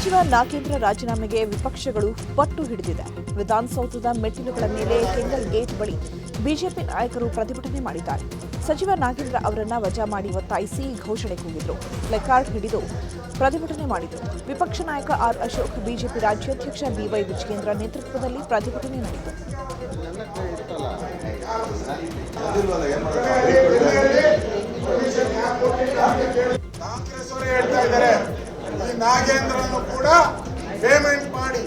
ಸಚಿವ ನಾಗೇಂದ್ರ ರಾಜೀನಾಮೆಗೆ ವಿಪಕ್ಷಗಳು ಪಟ್ಟು ಹಿಡಿದಿದೆ. ವಿಧಾನಸೌಧದ ಮೆಟ್ಟಿಲುಗಳ ಮೇಲೆ ಕೆಂಗಲ್ ಗೇಟ್ ಬಳಿ ಬಿಜೆಪಿ ನಾಯಕರು ಪ್ರತಿಭಟನೆ ಮಾಡಿದ್ದಾರೆ. ಸಚಿವ ನಾಗೇಂದ್ರ ಅವರನ್ನ ವಜಾ ಮಾಡಿ ಒತ್ತಾಯಿಸಿ ಘೋಷಣೆ ಕೂಗಿದ್ರು. ಪ್ಲೆಕಾರ್ಡ್ ಹಿಡಿದು ಪ್ರತಿಭಟನೆ ಮಾಡಿದರು. ವಿಪಕ್ಷ ನಾಯಕ ಆರ್ ಅಶೋಕ್, ಬಿಜೆಪಿ ರಾಜ್ಯಾಧ್ಯಕ್ಷ ಬಿವೈ ವಿಜಯೇಂದ್ರ ನೇತೃತ್ವದಲ್ಲಿ ಪ್ರತಿಭಟನೆ ನಡೆಯಿತು. ಕಾಂಗ್ರೆಸ್ ಅವರು ಹೇಳ್ತಾ ಇದ್ದಾರೆ, ಈ ನಾಗೇಂದ್ರನ್ನು ಕೂಡ ಪೇಮೆಂಟ್ ಮಾಡಿ,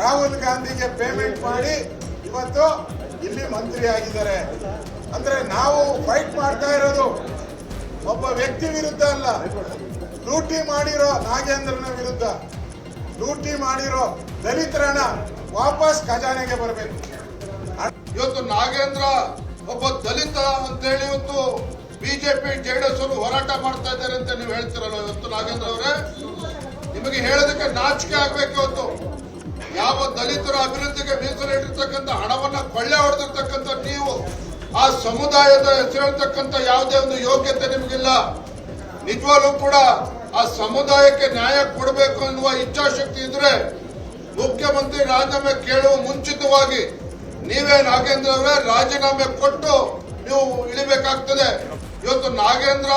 ರಾಹುಲ್ ಗಾಂಧಿಗೆ ಪೇಮೆಂಟ್ ಮಾಡಿ ಇವತ್ತು ಇಲ್ಲಿ ಮಂತ್ರಿ ಆಗಿದ್ದಾರೆ. ಅಂದ್ರೆ ನಾವು ಫೈಟ್ ಮಾಡ್ತಾ ಇರೋದು ಒಬ್ಬ ವ್ಯಕ್ತಿ ವಿರುದ್ಧ ಅಲ್ಲ, ಲೂಟಿ ಮಾಡಿರೋ ನಾಗೇಂದ್ರನ ವಿರುದ್ಧ. ಲೂಟಿ ಮಾಡಿರೋ ದಲಿತರನ್ನ ವಾಪಸ್ ಖಜಾನೆಗೆ ಬರಬೇಕು. ಇವತ್ತು ನಾಗೇಂದ್ರ ಒಬ್ಬ ದಲಿತ ಅಂತೇಳಿ ಇವತ್ತು ಬಿಜೆಪಿ ಜೆಡಿಎಸ್ ಅವರು ಹೋರಾಟ ಮಾಡ್ತಾ ಇದ್ದಾರೆ ಅಂತ ನೀವು ಹೇಳ್ತಿರಲ್ಲ. ಇವತ್ತು ನಾಗೇಂದ್ರ ಅವರೇ, ನಿಮಗೆ ಹೇಳೋದಕ್ಕೆ ನಾಚಿಕೆ ಆಗ್ಬೇಕು. ಇವತ್ತು ಯಾವ ದಲಿತರ ಅಭಿವೃದ್ಧಿಗೆ ಮೀಸಲಿಟ್ಟಿರ್ತಕ್ಕಂಥ ಹಣವನ್ನ ಕೊಳ್ಳೆ ಹೊಡೆದಿರ್ತಕ್ಕಂಥ ನೀವು ಆ ಸಮುದಾಯದ ಹೆಸರು ಹೇಳ್ತಕ್ಕಂಥ ಯಾವುದೇ ಒಂದು ಯೋಗ್ಯತೆ ನಿಮಗಿಲ್ಲ. ನಿಜವಾಗ್ಲೂ ಕೂಡ ಆ ಸಮುದಾಯಕ್ಕೆ ನ್ಯಾಯ ಕೊಡಬೇಕು ಅನ್ನುವ ಇಚ್ಛಾಶಕ್ತಿ ಇದ್ರೆ ಮುಖ್ಯಮಂತ್ರಿ ರಾಜೀನಾಮೆ ಕೇಳುವ ಮುಂಚಿತವಾಗಿ ನೀವೇ ನಾಗೇಂದ್ರ ಅವರೇ ರಾಜೀನಾಮೆ ಕೊಟ್ಟು ನೀವು ಇಳಿಬೇಕಾಗ್ತದೆ. ಇವತ್ತು ನಾಗೇಂದ್ರ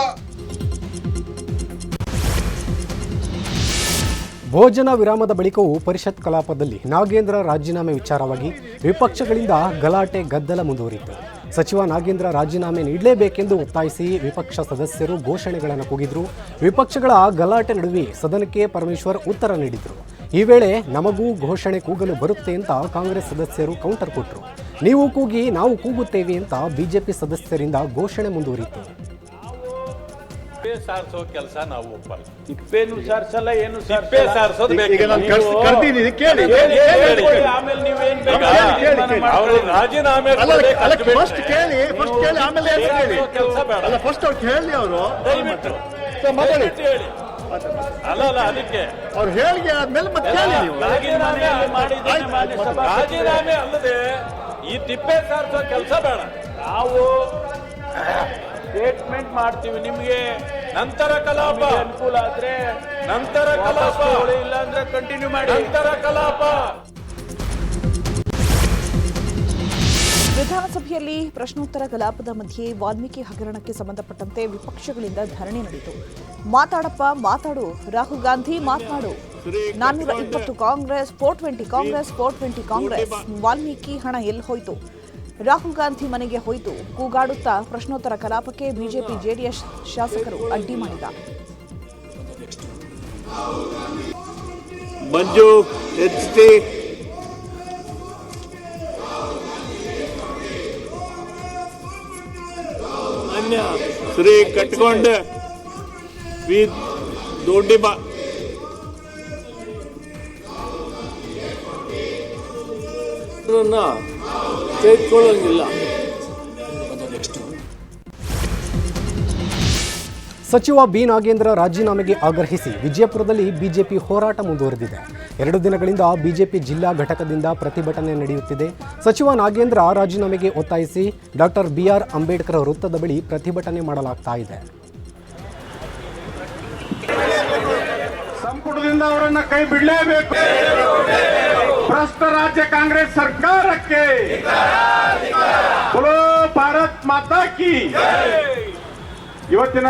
ಭೋಜನ ವಿರಾಮದ ಬಳಿಕವೂ ಪರಿಷತ್ ಕಲಾಪದಲ್ಲಿ ನಾಗೇಂದ್ರ ರಾಜೀನಾಮೆ ವಿಚಾರವಾಗಿ ವಿಪಕ್ಷಗಳಿಂದ ಗಲಾಟೆ ಗದ್ದಲ ಮುಂದುವರಿಯಿತು. ಸಚಿವ ನಾಗೇಂದ್ರ ರಾಜೀನಾಮೆ ನೀಡಲೇಬೇಕೆಂದು ಒತ್ತಾಯಿಸಿ ವಿಪಕ್ಷ ಸದಸ್ಯರು ಘೋಷಣೆಗಳನ್ನು ಕೂಗಿದ್ರು. ವಿಪಕ್ಷಗಳ ಗಲಾಟೆ ನಡುವೆ ಸದನಕ್ಕೆ ಪರಮೇಶ್ವರ್ ಉತ್ತರ ನೀಡಿದರು. ಈ ವೇಳೆ ನಮಗೂ ಘೋಷಣೆ ಕೂಗಲು ಬರುತ್ತೆ ಅಂತ ಕಾಂಗ್ರೆಸ್ ಸದಸ್ಯರು ಕೌಂಟರ್ ಕೊಟ್ಟರು. ನೀವು ಕೂಗಿ ನಾವು ಕೂಗುತ್ತೇವೆ ಅಂತ ಬಿಜೆಪಿ ಸದಸ್ಯರಿಂದ ಘೋಷಣೆ ಮುಂದುವರಿಯಿತು. ಸಾರಿಸೋ ಕೆಲಸ ನಾವು ಒಪ್ಪಲ್ಲ. ತಿಪ್ಪೇನು ಸಾರಿಸಲ್ಲ, ಏನು ತಿಪ್ಪೆ ಸಾರಿಸೋದು ಆಮೇಲೆ ನೀವೇನ್ ಅವ್ರಿಗೆ ರಾಜೀನಾಮೆ ಕೆಲಸ ಬೇಡ. ಫಸ್ಟ್ ಅವ್ರು ಕೇಳಿ, ಅವರು ದಯವಿಟ್ಟು ಹೇಳಿ. ಅಲ್ಲ ಅದಕ್ಕೆ ಅವ್ರು ಹೇಳಿಕೆ ಆದ್ಮೇಲೆ ಮತ್ತೆ ರಾಜೀನಾಮೆ ಅಲ್ಲದೆ ಈ ತಿಪ್ಪೆ ಸಾರಿಸೋ ಕೆಲಸ ಬೇಡ. ನಾವು ಸ್ಟೇಟ್ಮೆಂಟ್ ಮಾಡ್ತೀವಿ. ನಿಮ್ಗೆ ನಂತರ ಕಲಾಪ ಅನುಕೂಲ ಆದ್ರೆ ನಂತರ ಕಲಾಪ, ಇಲ್ಲ ಅಂದ್ರೆ ಕಂಟಿನ್ಯೂ ಮಾಡಿ ನಂತರ ಕಲಾಪ. ವಿಧಾನಸಭೆಯಲ್ಲಿ ಪ್ರಶ್ನೋತ್ತರ ಕಲಾಪದ ಮಧ್ಯೆ ವಾಲ್ಮೀಕಿ ಹಗರಣಕ್ಕೆ ಸಂಬಂಧಪಟ್ಟಂತೆ ವಿಪಕ್ಷಗಳಿಂದ ಧರಣಿ ನಡೆಯಿತು. ಮಾತಾಡಪ್ಪ ಮಾತಾಡು, ರಾಹುಲ್ ಗಾಂಧಿ ಮಾತನಾಡು, 420 ಕಾಂಗ್ರೆಸ್, 420 ಕಾಂಗ್ರೆಸ್, 420 ಕಾಂಗ್ರೆಸ್, ವಾಲ್ಮೀಕಿ ಹಣ ಎಲ್ಲಿ ಹೋಯ್ತು, ರಾಹುಲ್ ಗಾಂಧಿ ಮನೆಗೆ ಹೋಯ್ತು ಕೂಗಾಡುತ್ತಾ ಪ್ರಶ್ನೋತ್ತರ ಕಲಾಪಕ್ಕೆ ಬಿಜೆಪಿ ಜೆಡಿಎಸ್ ಶಾಸಕರು ಅಡ್ಡಿ ಮಾಡಿದ್ದಾರೆ. ಮಂಜು ಎಚ್ಟಿ ಶ್ರೀ ಕಟ್ಕೊಂಡ ದೊಡ್ಡಿ ಬಾ ತೆಗೆದುಕೊಳ್ಳಂಗಿಲ್ಲ. ಸಚಿವ ಬಿ ನಾಗೇಂದ್ರ ರಾಜೀನಾಮೆಗೆ ಆಗ್ರಹಿಸಿ ವಿಜಯಪುರದಲ್ಲಿ ಬಿಜೆಪಿ ಹೋರಾಟ ಮುಂದುವರೆದಿದೆ. 2 ದಿನಗಳಿಂದ ಬಿಜೆಪಿ ಜಿಲ್ಲಾ ಘಟಕದಿಂದ ಪ್ರತಿಭಟನೆ ನಡೆಯುತ್ತಿದೆ. ಸಚಿವ ನಾಗೇಂದ್ರ ರಾಜೀನಾಮೆಗೆ ಒತ್ತಾಯಿಸಿ ಡಾಕ್ಟರ್ ಬಿಆರ್ ಅಂಬೇಡ್ಕರ್ ವೃತ್ತದ ಬಳಿ ಪ್ರತಿಭಟನೆ ಮಾಡಲಾಗ್ತಾ ಇದೆ. ಸಂಪುಟದಿಂದ ಅವರನ್ನ ಕೈ ಬಿಡಲೇಬೇಕು. ಭ್ರಷ್ಟ ರಾಜ್ಯ ಕಾಂಗ್ರೆಸ್ ಸರ್ಕಾರಕ್ಕೆ ಬೋಲೋ ಭಾರತ್ ಮಾತಾ ಕಿ. ಇವತ್ತಿನ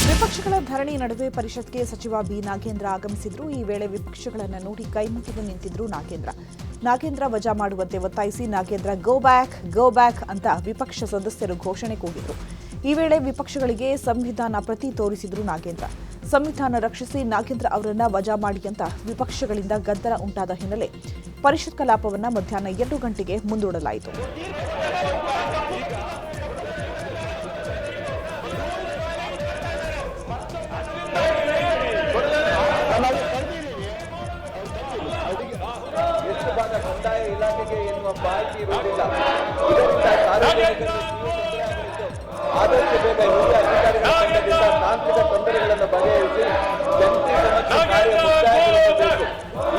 ವಿಪಕ್ಷಗಳ ಧರಣಿ ನಡುವೆ ಪರಿಷತ್ಗೆ ಸಚಿವ ಬಿ ನಾಗೇಂದ್ರ ಆಗಮಿಸಿದ್ರು. ಈ ವೇಳೆ ವಿಪಕ್ಷಗಳನ್ನು ನೋಡಿ ಕೈಮುಗಿದು ನಿಂತಿದ್ರು ನಾಗೇಂದ್ರ ವಜಾ ಮಾಡುವಂತೆ ಒತ್ತಾಯಿಸಿ ನಾಗೇಂದ್ರ ಗೋ ಬ್ಯಾಕ್ ಅಂತ ವಿಪಕ್ಷ ಸದಸ್ಯರು ಘೋಷಣೆ ಕೂಗಿದ್ರು. ಈ ವೇಳೆ ವಿಪಕ್ಷಗಳಿಗೆ ಸಂವಿಧಾನ ಪ್ರತಿ ತೋರಿಸಿದ್ರು ನಾಗೇಂದ್ರ. ಸಂವಿಧಾನ ರಕ್ಷಿಸಿ ನಾಗೇಂದ್ರ ಅವರನ್ನ ವಜಾ ಮಾಡಿ ಅಂತ ವಿಪಕ್ಷಗಳಿಂದ ಗದ್ದಲ ಉಂಟಾದ ಹಿನ್ನೆಲೆ ಪರಿಷತ್ ಕಲಾಪವನ್ನು ಮಧ್ಯಾಹ್ನ 2 ಗಂಟೆಗೆ ಮುಂದೂಡಲಾಯಿತು. ಕಂದಾಯ ಇಲಾಖೆಗೆ ಎನ್ನುವ ಮಾಹಿತಿ ಇರುವುದಿಲ್ಲ. ಇದರಿಂದ ಸಾರ್ವಜನಿಕರಿಗೆ ಆದಷ್ಟು ಬೇಗ ಹಿರಿಯ ಅಧಿಕಾರಿಗಳ ತಾಂತ್ರಿಕ ತೊಂದರೆಗಳನ್ನು ಬಗೆಹರಿಸಿ ಜಂಟಿ ಸಮೀಕ್ಷೆ ಕಾರ್ಯ ಮುಕ್ತಾಯಗೊಳಿಸಬೇಕು.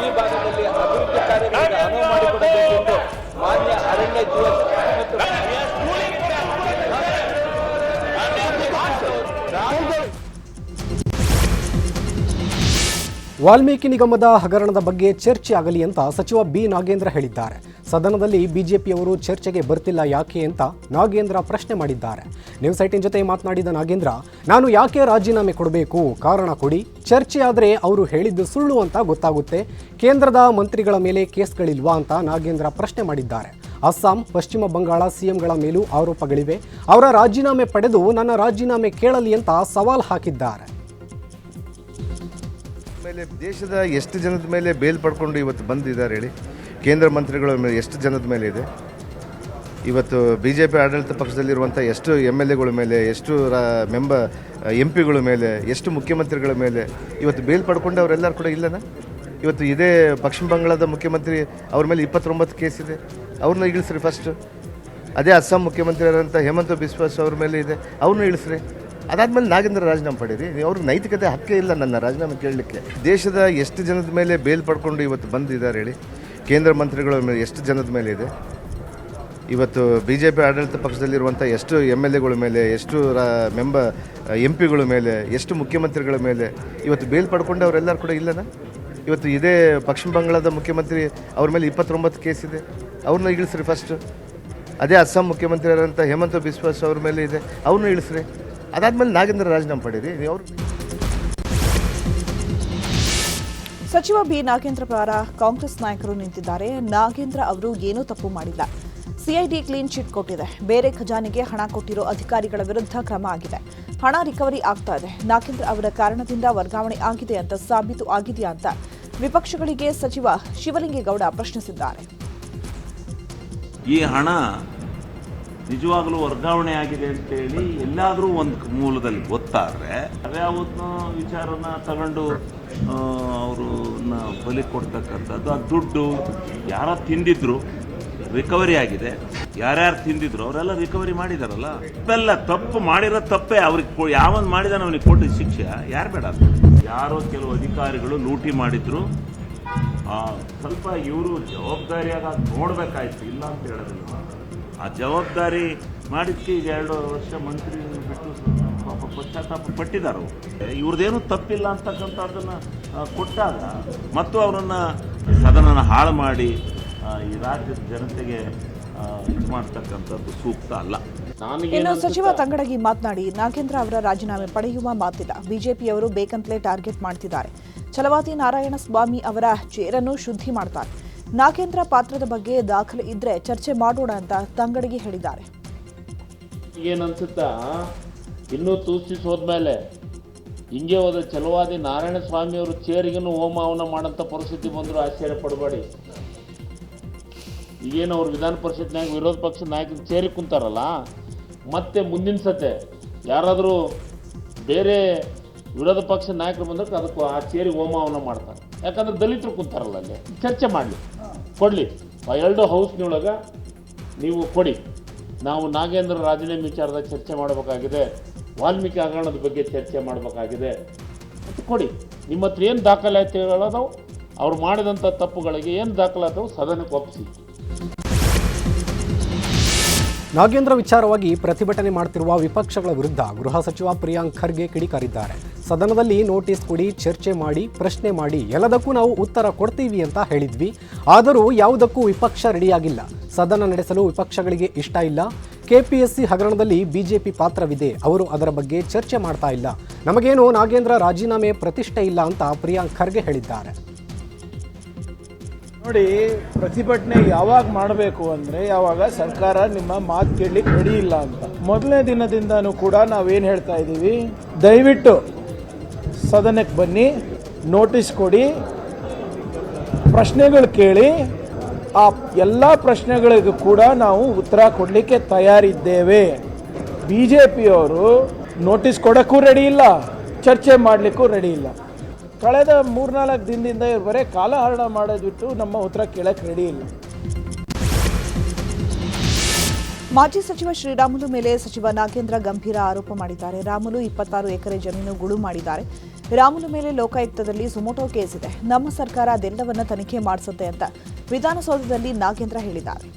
ಈ ಭಾಗದಲ್ಲಿ ಅಭಿವೃದ್ಧಿ ಕಾರ್ಯಗಳಿಗೆ ಅನುವು ಮಾಡಿಕೊಡಬೇಕೆಂದು ಮಾನ್ಯ ಅರಣ್ಯ ಜೀವ ಮತ್ತು ವಾಲ್ಮೀಕಿ ನಿಗಮದ ಹಗರಣದ ಬಗ್ಗೆ ಚರ್ಚೆ ಆಗಲಿ ಅಂತ ಸಚಿವ ಬಿ ನಾಗೇಂದ್ರ ಹೇಳಿದ್ದಾರೆ. ಸದನದಲ್ಲಿ ಬಿಜೆಪಿಯವರು ಚರ್ಚೆಗೆ ಬರ್ತಿಲ್ಲ ಯಾಕೆ ಅಂತ ನಾಗೇಂದ್ರ ಪ್ರಶ್ನೆ ಮಾಡಿದ್ದಾರೆ. ನ್ಯೂಸ್ 18 ಜೊತೆ ಮಾತನಾಡಿದ ನಾಗೇಂದ್ರ, ನಾನು ಯಾಕೆ ರಾಜೀನಾಮೆ ಕೊಡಬೇಕು, ಕಾರಣ ಕೊಡಿ. ಚರ್ಚೆ ಆದರೆ ಅವರು ಹೇಳಿದ್ದು ಸುಳ್ಳು ಅಂತ ಗೊತ್ತಾಗುತ್ತೆ. ಕೇಂದ್ರದ ಮಂತ್ರಿಗಳ ಮೇಲೆ ಕೇಸ್ಗಳಿಲ್ವಾ ಅಂತ ನಾಗೇಂದ್ರ ಪ್ರಶ್ನೆ ಮಾಡಿದ್ದಾರೆ. ಅಸ್ಸಾಂ, ಪಶ್ಚಿಮ ಬಂಗಾಳ ಸಿಎಂಗಳ ಮೇಲೂ ಆರೋಪಗಳಿವೆ. ಅವರ ರಾಜೀನಾಮೆ ಪಡೆದು ನನ್ನ ರಾಜೀನಾಮೆ ಕೇಳಲಿ ಅಂತ ಸವಾಲ್ ಹಾಕಿದ್ದಾರೆ. ಮೇಲೆ ದೇಶದ ಎಷ್ಟು ಜನದ ಮೇಲೆ ಬೇಲ್ ಪಡ್ಕೊಂಡು ಇವತ್ತು ಬಂದಿದ್ದಾರೆ ಹೇಳಿ? ಕೇಂದ್ರ ಮಂತ್ರಿಗಳ ಮೇಲೆ ಎಷ್ಟು ಜನದ ಮೇಲೆ ಇದೆ? ಇವತ್ತು BJP ಆಡಳಿತ ಪಕ್ಷದಲ್ಲಿರುವಂಥ ಎಷ್ಟು MLAಗಳ ಮೇಲೆ, ಎಷ್ಟು MP ಗಳ ಮೇಲೆ, ಎಷ್ಟು ಮುಖ್ಯಮಂತ್ರಿಗಳ ಮೇಲೆ ಇವತ್ತು ಬೇಲ್ ಪಡ್ಕೊಂಡು ಅವರೆಲ್ಲರೂ ಕೂಡ ಇಲ್ಲನಾ? ಇವತ್ತು ಇದೇ ಪಶ್ಚಿಮ ಬಂಗಾಳದ ಮುಖ್ಯಮಂತ್ರಿ ಅವ್ರ ಮೇಲೆ 29 ಕೇಸ್ ಇದೆ, ಅವ್ರನ್ನ ಇಳಿಸ್ರಿ ಫಸ್ಟು. ಅದೇ ಅಸ್ಸಾಂ ಮುಖ್ಯಮಂತ್ರಿ ಆದಂಥ ಹೇಮಂತ ಬಿಸ್ವಾಸ್ ಅವ್ರ ಮೇಲೆ ಇದೆ, ಅವ್ರನ್ನ ಇಳಿಸ್ರಿ. ಅದಾದಮೇಲೆ ನಾಗೇಂದ್ರ ರಾಜೀನಾಮೆ ಪಡೀರಿ. ಅವ್ರಿಗೆ ನೈತಿಕತೆ ಹಕ್ಕೇ ಇಲ್ಲ ನನ್ನ ರಾಜೀನಾಮೆ ಕೇಳಲಿಕ್ಕೆ. ದೇಶದ ಎಷ್ಟು ಜನದ ಮೇಲೆ ಬೇಲ್ ಪಡ್ಕೊಂಡು ಇವತ್ತು ಬಂದಿದ್ದಾರೆ ಹೇಳಿ? ಕೇಂದ್ರ ಮಂತ್ರಿಗಳ ಮೇಲೆ ಎಷ್ಟು ಜನದ ಮೇಲೆ ಇದೆ? ಇವತ್ತು BJP ಆಡಳಿತ ಪಕ್ಷದಲ್ಲಿರುವಂಥ ಎಷ್ಟು MLAಗಳ ಮೇಲೆ, ಎಷ್ಟು MP ಗಳ ಮೇಲೆ, ಎಷ್ಟು ಮುಖ್ಯಮಂತ್ರಿಗಳ ಮೇಲೆ ಇವತ್ತು ಬೇಲ್ ಪಡ್ಕೊಂಡು ಅವರೆಲ್ಲರೂ ಕೂಡ ಇಲ್ಲನಾ? ಇವತ್ತು ಇದೇ ಪಶ್ಚಿಮ ಬಂಗಾಳದ ಮುಖ್ಯಮಂತ್ರಿ ಅವ್ರ ಮೇಲೆ 29 ಕೇಸ್ ಇದೆ, ಅವ್ರನ್ನ ಇಳಿಸ್ರಿ ಫಸ್ಟು. ಅದೇ ಅಸ್ಸಾಂ ಮುಖ್ಯಮಂತ್ರಿ ಆದಂಥ ಹೇಮಂತ ಬಿಸ್ವಾಸ್ ಅವ್ರ ಮೇಲೆ ಇದೆ, ಅವ್ರನ್ನ ಇಳಿಸ್ರಿ. ಅದಾದಮೇಲೆ ನಾಗೇಂದ್ರ ರಾಜೀನಾಮೆ ಪಡೀರಿ. ಅವ್ರು ಸಚಿವ ಬಿ ನಾಗೇಂದ್ರ ಪರ ಕಾಂಗ್ರೆಸ್ ನಾಯಕರು ನಿಂತಿದ್ದಾರೆ. ನಾಗೇಂದ್ರ ಅವರು ಏನೂ ತಪ್ಪು ಮಾಡಿಲ್ಲ. ಸಿಐಡಿ ಕ್ಲೀನ್ ಚಿಟ್ ಕೊಟ್ಟಿದೆ. ಬೇರೆ ಖಜಾನೆಗೆ ಹಣ ಕೊಟ್ಟಿರೋ ಅಧಿಕಾರಿಗಳ ವಿರುದ್ಧ ಕ್ರಮ ಆಗಿದೆ. ಹಣ ರಿಕವರಿ ಆಗ್ತಾ ಇದೆ. ನಾಗೇಂದ್ರ ಅವರ ಕಾರಣದಿಂದ ವರ್ಗಾವಣೆ ಆಗಿದೆ ಅಂತ ಸಾಬೀತು ಆಗಿದೆಯಾ ಅಂತ ವಿಪಕ್ಷಗಳಿಗೆ ಸಚಿವ ಶಿವಲಿಂಗೇಗೌಡ ಪ್ರಶ್ನಿಸಿದ್ದಾರೆ. ಈ ಹಣ ನಿಜವಾಗ್ಲೂ ವರ್ಗಾವಣೆ ಆಗಿದೆ ಅಂತೇಳಿ ಎಲ್ಲಾದರೂ ಒಂದು ಮೂಲದಲ್ಲಿ ಗೊತ್ತಾದರೆ ಅದ್ಯಾವತ್ತೂ ವಿಚಾರನ ತಗೊಂಡು ಅವ್ರನ್ನ ಬಲಿ ಕೊಡ್ತಕ್ಕಂಥದ್ದು, ಆ ದುಡ್ಡು ಯಾರ ತಿಂದಿದ್ರು ರಿಕವರಿ ಆಗಿದೆ. ಯಾರ್ಯಾರು ತಿಂದಿದ್ರು ಅವರೆಲ್ಲ ರಿಕವರಿ ಮಾಡಿದಾರಲ್ಲ. ಇವೆಲ್ಲ ತಪ್ಪು ಮಾಡಿರೋ ತಪ್ಪೇ. ಅವ್ರಿಗೆ ಯಾವನ್ ಮಾಡಿದಾನ ಅವನಿಗೆ ಕೊಟ್ಟಿದ್ದ ಶಿಕ್ಷೆ ಯಾರು ಬೇಡ. ಯಾರೋ ಕೆಲವು ಅಧಿಕಾರಿಗಳು ಲೂಟಿ ಮಾಡಿದ್ರು, ಸ್ವಲ್ಪ ಇವರು ಜವಾಬ್ದಾರಿಯಾಗ ನೋಡ್ಬೇಕಾಯ್ತು, ಇಲ್ಲ ಅಂತ ಹೇಳೋದಿಲ್ಲ. ಆ ಜವಾಬ್ದಾರಿ ಮಾಡಿದ್ದಕ್ಕೆ ಈಗ 2 ವರ್ಷ ಮಂತ್ರಿ ಬಿಟ್ಟು ಪಾಪ ಪಶ್ಚಾತ್ತಾಪ ಪಟ್ಟಿದ್ದಾರೆ. ಇವ್ರದ್ದೇನು ತಪ್ಪಿಲ್ಲ ಅಂತಕ್ಕಂಥದ್ದನ್ನು ಕೊಟ್ಟಾಗ ಮತ್ತು ಅವರನ್ನು ಸದನನ ಹಾಳು ಮಾಡಿ ಈ ರಾಜ್ಯದ ಜನತೆಗೆ ಇದು ಮಾಡ್ತಕ್ಕಂಥದ್ದು ಸೂಕ್ತ ಅಲ್ಲ. ಇನ್ನು ಸಚಿವ ತಂಗಡಗಿ ಮಾತನಾಡಿ, ನಾಗೇಂದ್ರ ಅವರ ರಾಜೀನಾಮೆ ಪಡೆಯುವ ಮಾತಿಲ್ಲ. ಬಿಜೆಪಿಯವರು ಬೇಕಂತಲೇ ಟಾರ್ಗೆಟ್ ಮಾಡ್ತಿದ್ದಾರೆ. ಛಲವಾದಿ ನಾರಾಯಣಸ್ವಾಮಿ ಅವರ ಚೇರನ್ನು ಶುದ್ಧಿ ಮಾಡ್ತಾರೆ. ನಾಗೇಂದ್ರ ಪಾತ್ರದ ಬಗ್ಗೆ ದಾಖಲೆ ಇದ್ರೆ ಚರ್ಚೆ ಮಾಡೋಣ ಅಂತ ತಂಗಡಗಿ ಹೇಳಿದ್ದಾರೆ. ಏನನ್ಸುತ್ತಾ, ಇನ್ನೂ ತೂಸಿ ಹೋದ್ಮೇಲೆ ಹಿಂಗೆ ಹೋದ ಛಲವಾದಿ ನಾರಾಯಣಸ್ವಾಮಿ ಅವರು ಚೇರಿಗೂ ಹೋಮ ಹವನ ಮಾಡೋಂಥ ಪರಿಸ್ಥಿತಿ ಬಂದರೂ ಆಶ್ಚರ್ಯ ಪಡಬೇಡಿ. ಈಗೇನು ಅವ್ರು ವಿಧಾನ ಪರಿಷತ್ ನಾಯಕ, ವಿರೋಧ ಪಕ್ಷದ ನಾಯಕರು ಚೇರಿಗೆ ಕುಂತಾರಲ್ಲ, ಮತ್ತೆ ಮುಂದಿನ ಸತೆ ಯಾರಾದರೂ ಬೇರೆ ವಿರೋಧ ಪಕ್ಷದ ನಾಯಕರು ಬಂದ್ರೆ ಅದಕ್ಕೆ ಆ ಚೇರಿಗೆ ಹೋಮ ಹವನ ಮಾಡ್ತಾರೆ. ಯಾಕಂದ್ರೆ ದಲಿತರು ಕುಂತಾರಲ್ಲ, ಅಲ್ಲಿ ಚರ್ಚೆ ಮಾಡಲಿ, ಕೊಡಲಿ. ಆ 2 ಹೌಸ್ನೊಳಗೆ ನೀವು ಕೊಡಿ. ನಾವು ನಾಗೇಂದ್ರ ರಾಜೀನಾಮೆ ವಿಚಾರದಾಗ ಚರ್ಚೆ ಮಾಡಬೇಕಾಗಿದೆ, ವಾಲ್ಮೀಕಿ ಹಗರಣದ ಬಗ್ಗೆ ಚರ್ಚೆ ಮಾಡಬೇಕಾಗಿದೆ ಅಂತ ಕೊಡಿ. ನಿಮ್ಮ ಹತ್ರ ಏನು ದಾಖಲಾತಿಗಳದಾವು, ಅವ್ರು ಮಾಡಿದಂಥ ತಪ್ಪುಗಳಿಗೆ ಏನು ದಾಖಲಾತವು ಸದನಕ್ಕೆ ಒಪ್ಪಿಸಿ. ನಾಗೇಂದ್ರ ವಿಚಾರವಾಗಿ ಪ್ರತಿಭಟನೆ ಮಾಡುತ್ತಿರುವ ವಿಪಕ್ಷಗಳ ವಿರುದ್ಧ ಗೃಹ ಸಚಿವ ಪ್ರಿಯಾಂಕ್ ಖರ್ಗೆ ಕಿಡಿಕಾರಿದ್ದಾರೆ. ಸದನದಲ್ಲಿ ನೋಟಿಸ್ ಕೊಡಿ, ಚರ್ಚೆ ಮಾಡಿ, ಪ್ರಶ್ನೆ ಮಾಡಿ, ಎಲ್ಲದಕ್ಕೂ ನಾವು ಉತ್ತರ ಕೊಡ್ತೀವಿ ಅಂತ ಹೇಳಿದ್ವಿ. ಆದರೂ ಯಾವುದಕ್ಕೂ ವಿಪಕ್ಷ ರೆಡಿಯಾಗಿಲ್ಲ. ಸದನ ನಡೆಸಲು ವಿಪಕ್ಷಗಳಿಗೆ ಇಷ್ಟ ಇಲ್ಲ. ಕೆಪಿಎಸ್ಸಿ ಹಗರಣದಲ್ಲಿ ಬಿಜೆಪಿ ಪಾತ್ರವಿದೆ, ಅವರು ಅದರ ಬಗ್ಗೆ ಚರ್ಚೆ ಮಾಡ್ತಾ ಇಲ್ಲ. ನಮಗೇನು ನಾಗೇಂದ್ರ ರಾಜೀನಾಮೆ ಪ್ರತಿಷ್ಠೆ ಇಲ್ಲ ಅಂತ ಪ್ರಿಯಾಂಕ್ ಖರ್ಗೆ ಹೇಳಿದ್ದಾರೆ. ನೋಡಿ, ಪ್ರತಿಭಟನೆ ಯಾವಾಗ ಮಾಡಬೇಕು ಅಂದರೆ ಯಾವಾಗ ಸರ್ಕಾರ ನಿಮ್ಮ ಮಾತು ಕೇಳಲಿಕ್ಕೆ ರೆಡಿ ಇಲ್ಲ ಅಂತ. ಮೊದಲನೇ ದಿನದಿಂದನೂ ಕೂಡ ನಾವೇನು ಹೇಳ್ತಾ ಇದ್ದೀವಿ, ದಯವಿಟ್ಟು ಸದನಕ್ಕೆ ಬನ್ನಿ, ನೋಟಿಸ್ ಕೊಡಿ, ಪ್ರಶ್ನೆಗಳು ಕೇಳಿ. ಆ ಎಲ್ಲ ಪ್ರಶ್ನೆಗಳಿಗೂ ಕೂಡ ನಾವು ಉತ್ತರ ಕೊಡಲಿಕ್ಕೆ ತಯಾರಿದ್ದೇವೆ. BJPಯವರು ನೋಟಿಸ್ ಕೊಡೋಕ್ಕೂ ರೆಡಿ ಇಲ್ಲ, ಚರ್ಚೆ ಮಾಡಲಿಕ್ಕೂ ರೆಡಿ ಇಲ್ಲ. ಕಳೆದ 3-4 ದಿನದಿಂದ ಬರೀ ಕಾಲಹರಣ ಮಾಡೋದು ಬಿಟ್ಟು ನಮ್ಮ ಉತ್ತರ ಕೇಳಕ್ಕೆ ರೆಡಿ ಇಲ್ಲ. ಮಾಜಿ ಸಚಿವ ಶ್ರೀರಾಮುಲು ಮೇಲೆ ಸಚಿವ ನಾಗೇಂದ್ರ ಗಂಭೀರ ಆರೋಪ ಮಾಡಿದ್ದಾರೆ. ರಾಮುಲು 26 ಎಕರೆ ಜಮೀನು ಗುಳು ಮಾಡಿದ್ದಾರೆ. ರಾಮುಲು ಮೇಲೆ ಲೋಕಾಯುಕ್ತದಲ್ಲಿ ಸುಮೋಟೋ ಕೇಸ್ ಇದೆ. ನಮ್ಮ ಸರ್ಕಾರ ಅದೆಲ್ಲವನ್ನ ತನಿಖೆ ಮಾಡಿಸುತ್ತೆ ಅಂತ ವಿಧಾನಸೌಧದಲ್ಲಿ ನಾಗೇಂದ್ರ ಹೇಳಿದ್ದಾರೆ.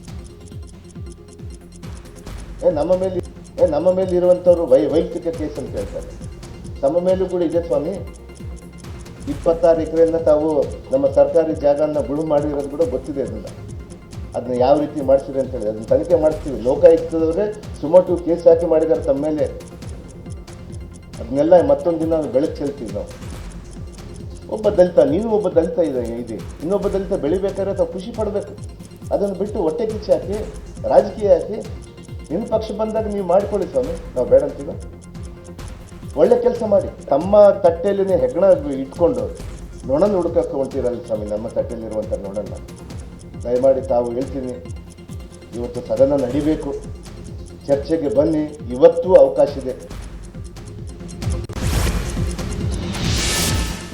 ನಮ್ಮ ಮೇಲೆ ಇರುವಂತವರು ವೈಯಕ್ತಿಕ ಕೇಸ್ ಅಂತ ಹೇಳ್ತಾರೆ. ನಮ್ಮ ಮೇಲೂ ಕೂಡ ಇದೆ ಸ್ವಾಮಿ. 26 ಎಕರೆಯನ್ನ ತಾವು ನಮ್ಮ ಸರ್ಕಾರಿ ಜಾಗನ ಗುಳು ಮಾಡಿರೋದು ಕೂಡ ಗೊತ್ತಿದೆ. ಅದನ್ನ ಯಾವ ರೀತಿ ಮಾಡಿಸಿದೆ ಅಂತ ಹೇಳಿ ಅದನ್ನ ತನಿಖೆ ಮಾಡಿಸ್ತೀವಿ. ಲೋಕಾಯುಕ್ತದವರೇ ಸುಮೋಟು ಕೇಸ್ ಹಾಕಿ ಮಾಡಿದ್ದಾರೆ ತಮ್ಮ ಮೇಲೆ. ಅದನ್ನೆಲ್ಲ ಮತ್ತೊಂದು ದಿನ ಬೆಳಕು ಚೆಲ್ತೀವಿ ನಾವು. ಒಬ್ಬ ದಲಿತ, ನೀನು ಒಬ್ಬ ದಲಿತ ಇದೆ, ಇನ್ನೊಬ್ಬ ದಲಿತ ಬೆಳಿಬೇಕಾದ್ರೆ ತಾವು ಖುಷಿ ಪಡಬೇಕು. ಅದನ್ನು ಬಿಟ್ಟು ಹೊಟ್ಟೆ ಕಿಚ್ಚು ಹಾಕಿ ರಾಜಕೀಯ ಹಾಕಿ ನಿಮ್ಮ ಪಕ್ಷ ಬಂದಾಗ ನೀವು ಮಾಡಿಕೊಳ್ಳಿ ಸ್ವಾಮಿ, ನಾವು ಬೇಡ ಅಂತೀವಿ. ಒಳ್ಳೆ ಕೆಲಸ ಮಾಡಿ. ತಮ್ಮ ತಟ್ಟೆಯಲ್ಲಿನೇ ಹೆಗ್ಗಣ ಇಟ್ಕೊಂಡು ನೊಣನ ಹುಡುಕಕ್ಕೆ ಹೊಂಟಿರಲ್ಲ ಸ್ವಾಮಿ, ನಮ್ಮ ತಟ್ಟೆಯಲ್ಲಿರುವಂಥ ನೊಣನ. ದಯಮಾಡಿ ತಾವು ಹೇಳ್ತೀನಿ, ಇವತ್ತು ಸದನ ನಡಿಬೇಕು, ಚರ್ಚೆಗೆ ಬನ್ನಿ, ಇವತ್ತೂ ಅವಕಾಶ ಇದೆ.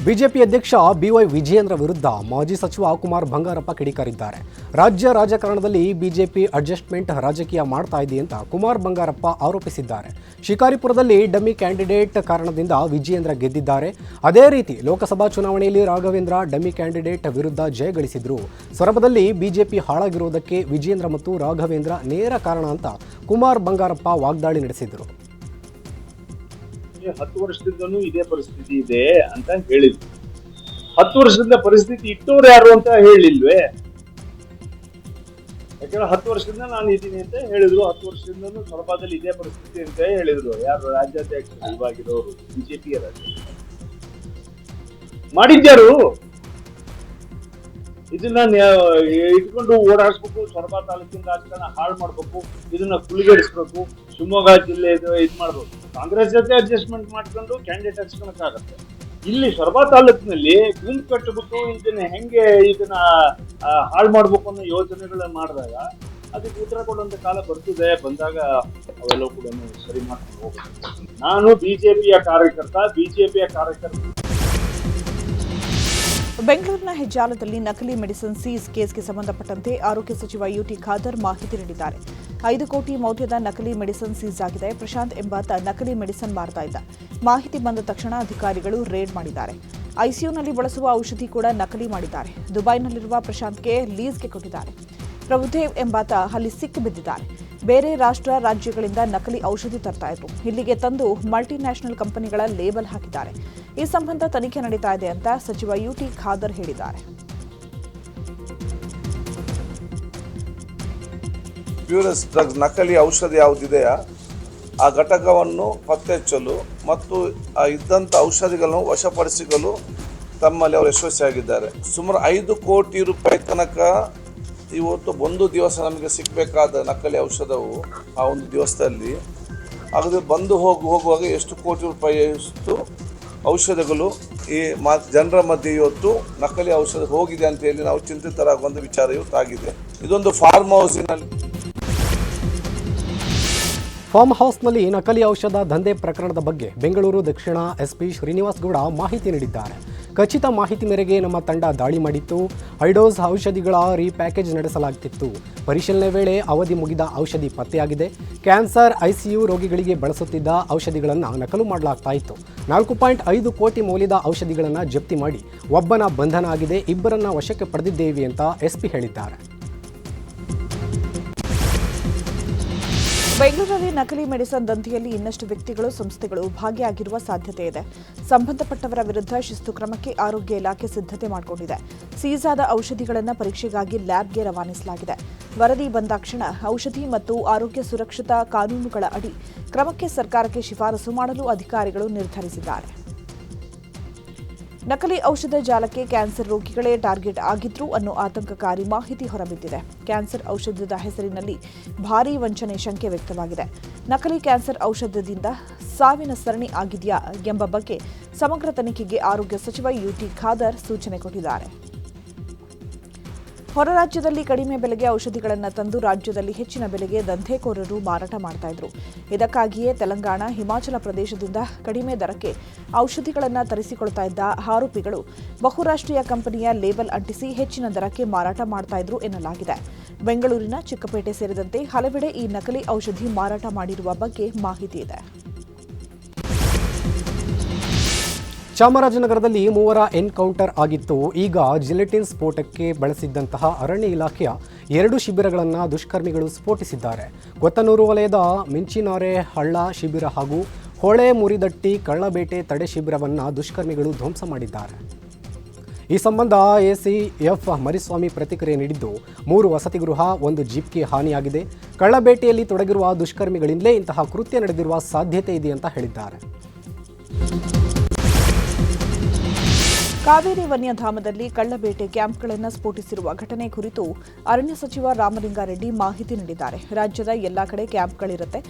ಬಿಜೆಪಿ ಅಧ್ಯಕ್ಷ ಬಿವೈ ವಿಜಯೇಂದ್ರ ವಿರುದ್ಧ ಮಾಜಿ ಸಚಿವ ಕುಮಾರ್ ಬಂಗಾರಪ್ಪ ಕಿಡಿಕಾರಿದ್ದಾರೆ. ರಾಜ್ಯ ರಾಜಕಾರಣದಲ್ಲಿ ಬಿಜೆಪಿ ಅಡ್ಜಸ್ಟ್ಮೆಂಟ್ ರಾಜಕೀಯ ಮಾಡ್ತಾ ಇದೆ ಅಂತ ಕುಮಾರ್ ಬಂಗಾರಪ್ಪ ಆರೋಪಿಸಿದ್ದಾರೆ. ಶಿಕಾರಿಪುರದಲ್ಲಿ ಡಮ್ಮಿ ಕ್ಯಾಂಡಿಡೇಟ್ ಕಾರಣದಿಂದ ವಿಜಯೇಂದ್ರ ಗೆದ್ದಿದ್ದಾರೆ. ಅದೇ ರೀತಿ ಲೋಕಸಭಾ ಚುನಾವಣೆಯಲ್ಲಿ ರಾಘವೇಂದ್ರ ಡಮ್ಮಿ ಕ್ಯಾಂಡಿಡೇಟ್ ವಿರುದ್ಧ ಜಯಗಳಿಸಿದ್ರು. ಸೊರಬದಲ್ಲಿ ಬಿಜೆಪಿ ಹಾಳಾಗಿರುವುದಕ್ಕೆ ವಿಜಯೇಂದ್ರ ಮತ್ತು ರಾಘವೇಂದ್ರ ನೇರ ಕಾರಣ ಅಂತ ಕುಮಾರ್ ಬಂಗಾರಪ್ಪ ವಾಗ್ದಾಳಿ ನಡೆಸಿದರು. 10 ವರ್ಷದಿಂದನೂ ಇದೇ ಪರಿಸ್ಥಿತಿ ಇದೆ ಅಂತ ಹೇಳಿದ್ರು. 10 ವರ್ಷದಿಂದ ಪರಿಸ್ಥಿತಿ ಇಟ್ಟವ್ರು ಯಾರು ಅಂತ ಹೇಳಿಲ್ವೇ? ಯಾಕಂದ್ರೆ 10 ವರ್ಷದಿಂದ ನಾನು ಇದ್ದೀನಿ ಅಂತ ಹೇಳಿದ್ರು. 10 ವರ್ಷದಿಂದನೂ ಸೊರಬದಲ್ಲಿ ಇದೇ ಪರಿಸ್ಥಿತಿ ಅಂತ ಹೇಳಿದ್ರು. ಯಾರು ರಾಜ್ಯಾಧ್ಯಕ್ಷರು ಇವಾಗಿರೋರು, ಬಿಜೆಪಿಯ ಮಾಡಿದ್ಯಾರು? ಇದನ್ನ ಇಟ್ಕೊಂಡು ಓಡಾಡಿಸ್ಬೇಕು, ಸೊರಬ ತಾಲೂಕಿನ ರಾಜಕಾರಣ ಹಾಳು ಮಾಡ್ಬೇಕು, ಇದನ್ನ ಕುಲಿಗೇರಿಸ್ಬೇಕು, ಶಿವಮೊಗ್ಗ ಜಿಲ್ಲೆ ಇದು ಮಾಡ್ಬೇಕು. ಕಾಂಗ್ರೆಸ್ ಜೊತೆ ಅಡ್ಜಸ್ಟ್ಮೆಂಟ್ ಮಾಡ್ಕೊಂಡು ಕ್ಯಾಂಡಿಡೇಟ್ ಹಚ್ಕೊಳಕ್ಕಾಗತ್ತೆ. ಇಲ್ಲಿ ಸೊರಬ ತಾಲೂಕಿನಲ್ಲಿ ಗುಂಪು ಕಟ್ಟಬಿಟ್ಟು ಇದನ್ನ ಹಾಳು ಮಾಡ್ಬೇಕು ಅನ್ನೋ ಯೋಜನೆಗಳನ್ನ ಮಾಡಿದಾಗ ಅದಕ್ಕೆ ಉತ್ತರ ಕೊಡುವಂತ ಕಾಲ ಬರ್ತದೆ. ಬಂದಾಗ ಅವೆಲ್ಲವೂ ಕೂಡ ಸರಿ ಮಾಡ್ಕೊಂಡು ಹೋಗುತ್ತೆ. ನಾನು ಬಿಜೆಪಿಯ ಕಾರ್ಯಕರ್ತ. ಬೆಂಗಳೂರಿನ ಹೆಜ್ಜಾಲದಲ್ಲಿ ನಕಲಿ ಮೆಡಿಸಿನ್ ಸೀಸ್ ಕೇಸ್ಗೆ ಸಂಬಂಧಪಟ್ಟಂತೆ ಆರೋಗ್ಯ ಸಚಿವ ಯುಟಿ ಖಾದರ್ ಮಾಹಿತಿ ನೀಡಿದ್ದಾರೆ. 5 ಕೋಟಿ ಮೌಲ್ಯದ ನಕಲಿ ಮೆಡಿಸಿನ್ ಸೀಸ್ ಆಗಿದೆ. ಪ್ರಶಾಂತ್ ಎಂಬಾತ ನಕಲಿ ಮೆಡಿಸಿನ್ ಮಾರ್ತಾ ಇದ್ದ. ಮಾಹಿತಿ ಬಂದ ತಕ್ಷಣ ಅಧಿಕಾರಿಗಳು ರೇಡ್ ಮಾಡಿದ್ದಾರೆ. ಐಸಿಯುನಲ್ಲಿ ಬಳಸುವ ಔಷಧಿ ಕೂಡ ನಕಲಿ ಮಾಡಿದ್ದಾರೆ. ದುಬೈನಲ್ಲಿರುವ ಪ್ರಶಾಂತ್ಗೆ ಲೀಸ್ಗೆ ಕೊಟ್ಟಿದ್ದಾರೆ. ಪ್ರಭುದೇವ್ ಎಂಬಾತ ಅಲ್ಲಿ ಸಿಕ್ಕಿ ಬಿದ್ದಿದ್ದಾರೆ. ಬೇರೆ ರಾಜ್ಯಗಳಿಂದ ನಕಲಿ ಔಷಧಿ ತರ್ತಾ ಇದ್ರು. ಇಲ್ಲಿಗೆ ತಂದು ಮಲ್ಟಿನ್ಯಾಷನಲ್ ಕಂಪನಿಗಳ ಲೇಬಲ್ ಹಾಕಿದ್ದಾರೆ. ಈ ಸಂಬಂಧ ತನಿಖೆ ನಡೀತಾ ಇದೆ ಅಂತ ಸಚಿವ ಯುಟಿ ಖಾದರ್ ಹೇಳಿದ್ದಾರೆ. ಪ್ಯೂರಸ್ ಡ್ರಗ್ಸ್ ನಕಲಿ ಔಷಧ ಯಾವುದಿದೆಯಾ ಆ ಘಟಕವನ್ನು ಪತ್ತೆ ಹಚ್ಚಲು ಮತ್ತು ಇದ್ದಂಥ ಔಷಧಿಗಳನ್ನು ವಶಪಡಿಸಲು ತಮ್ಮಲ್ಲಿ ಅವರು ಯಶಸ್ವಿಯಾಗಿದ್ದಾರೆ. ಸುಮಾರು 5 ಕೋಟಿ ರೂಪಾಯಿ ತನಕ ಇವತ್ತು ಒಂದು ದಿವಸ ನಮಗೆ ಸಿಗಬೇಕಾದ ನಕಲಿ ಔಷಧವು ಆ ಒಂದು ದಿವಸದಲ್ಲಿ ಹಾಗಾದರೆ ಬಂದು ಹೋಗುವಾಗ ಎಷ್ಟು ಕೋಟಿ ರೂಪಾಯಿಯಷ್ಟು ಔಷಧಗಳು ಈ ಜನರ ಮಧ್ಯೆ ಇವತ್ತು ನಕಲಿ ಔಷಧ ಹೋಗಿದೆ ಅಂತ ಹೇಳಿ ನಾವು ಚಿಂತಿತರಾಗುವಂಥ ವಿಚಾರ ಇವತ್ತಾಗಿದೆ. ಇದೊಂದು ಫಾರ್ಮ್ ಹೌಸ್ನಲ್ಲಿ ನಕಲಿ ಔಷಧ ದಂಧೆ ಪ್ರಕರಣದ ಬಗ್ಗೆ ಬೆಂಗಳೂರು ದಕ್ಷಿಣ ಎಸ್ಪಿ ಶ್ರೀನಿವಾಸ್ ಗೌಡ ಮಾಹಿತಿ ನೀಡಿದ್ದಾರೆ. ಖಚಿತ ಮಾಹಿತಿ ಮೇರೆಗೆ ನಮ್ಮ ತಂಡ ದಾಳಿ ಮಾಡಿತ್ತು. ಐಡೋಸ್ ಔಷಧಿಗಳ ರೀಪ್ಯಾಕೇಜ್ ನಡೆಸಲಾಗುತ್ತಿತ್ತು. ಪರಿಶೀಲನೆ ವೇಳೆ ಅವಧಿ ಮುಗಿದ ಔಷಧಿ ಪತ್ತೆಯಾಗಿದೆ. ಕ್ಯಾನ್ಸರ್ ಐಸಿಯು ರೋಗಿಗಳಿಗೆ ಬಳಸುತ್ತಿದ್ದ ಔಷಧಿಗಳನ್ನು ನಕಲು ಮಾಡಲಾಗ್ತಾ ಇತ್ತು. 4.5 ಕೋಟಿ ಮೌಲ್ಯದ ಔಷಧಿಗಳನ್ನು ಜಪ್ತಿ ಮಾಡಿ ಒಬ್ಬನ ಬಂಧನ ಆಗಿದೆ. ಇಬ್ಬರನ್ನ ವಶಕ್ಕೆ ಪಡೆದಿದ್ದೇವೆ ಅಂತ ಎಸ್ಪಿ ಹೇಳಿದ್ದಾರೆ. ಬೆಂಗಳೂರಲ್ಲಿ ನಕಲಿ ಮೆಡಿಸಿನ್ ದಂಧೆಯಲ್ಲಿ ಇನ್ನಷ್ಟು ವ್ಯಕ್ತಿಗಳು, ಸಂಸ್ಥೆಗಳು ಭಾಗಿಯಾಗಿರುವ ಸಾಧ್ಯತೆ ಇದೆ. ಸಂಬಂಧಪಟ್ಟವರ ವಿರುದ್ಧ ಶಿಸ್ತು ಕ್ರಮಕ್ಕೆ ಆರೋಗ್ಯ ಇಲಾಖೆ ಸಿದ್ಧತೆ ಮಾಡಿಕೊಂಡಿದೆ. ಸೀಸ್ ಆದ ಔಷಧಿಗಳನ್ನು ಪರೀಕ್ಷೆಗಾಗಿ ಲ್ಯಾಬ್ಗೆ ರವಾನಿಸಲಾಗಿದೆ. ವರದಿ ಬಂದಾಕ್ಷಣ ಔಷಧಿ ಮತ್ತು ಆರೋಗ್ಯ ಸುರಕ್ಷತಾ ಕಾನೂನುಗಳ ಅಡಿ ಕ್ರಮಕ್ಕೆ ಸರ್ಕಾರಕ್ಕೆ ಶಿಫಾರಸು ಮಾಡಲು ಅಧಿಕಾರಿಗಳು ನಿರ್ಧರಿಸಿದ್ದಾರೆ. ನಕಲಿ ಔಷಧ ಜಾಲಕ್ಕೆ ಕ್ಯಾನ್ಸರ್ ರೋಗಿಗಳೇ ಟಾರ್ಗೆಟ್ ಆಗಿದ್ರು ಅನ್ನೋ ಆತಂಕಕಾರಿ ಮಾಹಿತಿ ಹೊರಬಿದ್ದಿದೆ. ಕ್ಯಾನ್ಸರ್ ಔಷಧದ ಹೆಸರಿನಲ್ಲಿ ಭಾರೀ ವಂಚನೆ ಶಂಕೆ ವ್ಯಕ್ತವಾಗಿದೆ. ನಕಲಿ ಕ್ಯಾನ್ಸರ್ ಔಷಧದಿಂದ ಸಾವಿನ ಸರಣಿ ಆಗಿದೆಯಾ ಎಂಬ ಬಗ್ಗೆ ಸಮಗ್ರ ತನಿಖೆಗೆ ಆರೋಗ್ಯ ಸಚಿವ ಯುಟಿ ಖಾದರ್ ಸೂಚನೆ ಕೊಟ್ಟಿದ್ದಾರೆ. ಹೊರ ರಾಜ್ಯದಲ್ಲಿ ಕಡಿಮೆ ಬೆಲೆಗೆ ಔಷಧಿಗಳನ್ನು ತಂದು ರಾಜ್ಯದಲ್ಲಿ ಹೆಚ್ಚಿನ ಬೆಲೆಗೆ ದಂಧೆಕೋರರು ಮಾರಾಟ ಮಾಡ್ತಾ ಇದ್ರು. ಇದಕ್ಕಾಗಿಯೇ ತೆಲಂಗಾಣ, ಹಿಮಾಚಲ ಪ್ರದೇಶದಿಂದ ಕಡಿಮೆ ದರಕ್ಕೆ ಔಷಧಿಗಳನ್ನು ತರಿಸಿಕೊಳ್ತಾ ಇದ್ದ ಆರೋಪಿಗಳು ಬಹುರಾಷ್ಟ್ರೀಯ ಕಂಪನಿಯ ಲೇಬಲ್ ಅಂಟಿಸಿ ಹೆಚ್ಚಿನ ದರಕ್ಕೆ ಮಾರಾಟ ಮಾಡ್ತಾ ಇದ್ರು ಎನ್ನಲಾಗಿದೆ. ಬೆಂಗಳೂರಿನ ಚಿಕ್ಕಪೇಟೆ ಸೇರಿದಂತೆ ಹಲವೆಡೆ ಈ ನಕಲಿ ಔಷಧಿ ಮಾರಾಟ ಮಾಡಿರುವ ಬಗ್ಗೆ ಮಾಹಿತಿ ಇದೆ. ಚಾಮರಾಜನಗರದಲ್ಲಿ 3 ಎನ್ಕೌಂಟರ್ ಆಗಿತ್ತು. ಈಗ ಜಿಲೆಟಿನ್ ಸ್ಫೋಟಕ್ಕೆ ಬಳಸಿದ್ದಂತಹ ಅರಣ್ಯ ಇಲಾಖೆಯ 2 ಶಿಬಿರಗಳನ್ನು ದುಷ್ಕರ್ಮಿಗಳು ಸ್ಫೋಟಿಸಿದ್ದಾರೆ. ಕೊತ್ತನೂರು ವಲಯದ ಮಿಂಚಿನಾರೆ ಹಳ್ಳ ಶಿಬಿರ ಹಾಗೂ ಹೊಳೆ ಮುರಿದಟ್ಟಿ ಕಳ್ಳಬೇಟೆ ತಡೆ ಶಿಬಿರವನ್ನು ದುಷ್ಕರ್ಮಿಗಳು ಧ್ವಂಸ ಮಾಡಿದ್ದಾರೆ. ಈ ಸಂಬಂಧ ಎಸಿಎಫ್ ಮರಿಸ್ವಾಮಿ ಪ್ರತಿಕ್ರಿಯೆ ನೀಡಿದ್ದು 3 ವಸತಿ ಗೃಹ 1 ಜೀಪ್ಗೆ ಹಾನಿಯಾಗಿದೆ. ಕಳ್ಳಬೇಟೆಯಲ್ಲಿ ತೊಡಗಿರುವ ದುಷ್ಕರ್ಮಿಗಳಿಂದಲೇ ಇಂತಹ ಕೃತ್ಯ ನಡೆದಿರುವ ಸಾಧ್ಯತೆ ಇದೆ ಅಂತ ಹೇಳಿದ್ದಾರೆ. ಕಾವೇರಿ ವನ್ಯಧಾಮದಲ್ಲಿ ಕಳ್ಳಬೇಟೆ ಕ್ಯಾಂಪ್ಗಳನ್ನು ಸ್ಫೋಟಿಸಿರುವ ಘಟನೆ ಕುರಿತು ಅರಣ್ಯ ಸಚಿವ ರಾಮಲಿಂಗಾರೆಡ್ಡಿ ಮಾಹಿತಿ ನೀಡಿದ್ದಾರೆ. ರಾಜ್ಯದ ಎಲ್ಲಾ ಕಡೆ ಕ್ಯಾಂಪ್ಗಳಿರುತ್ತೆ.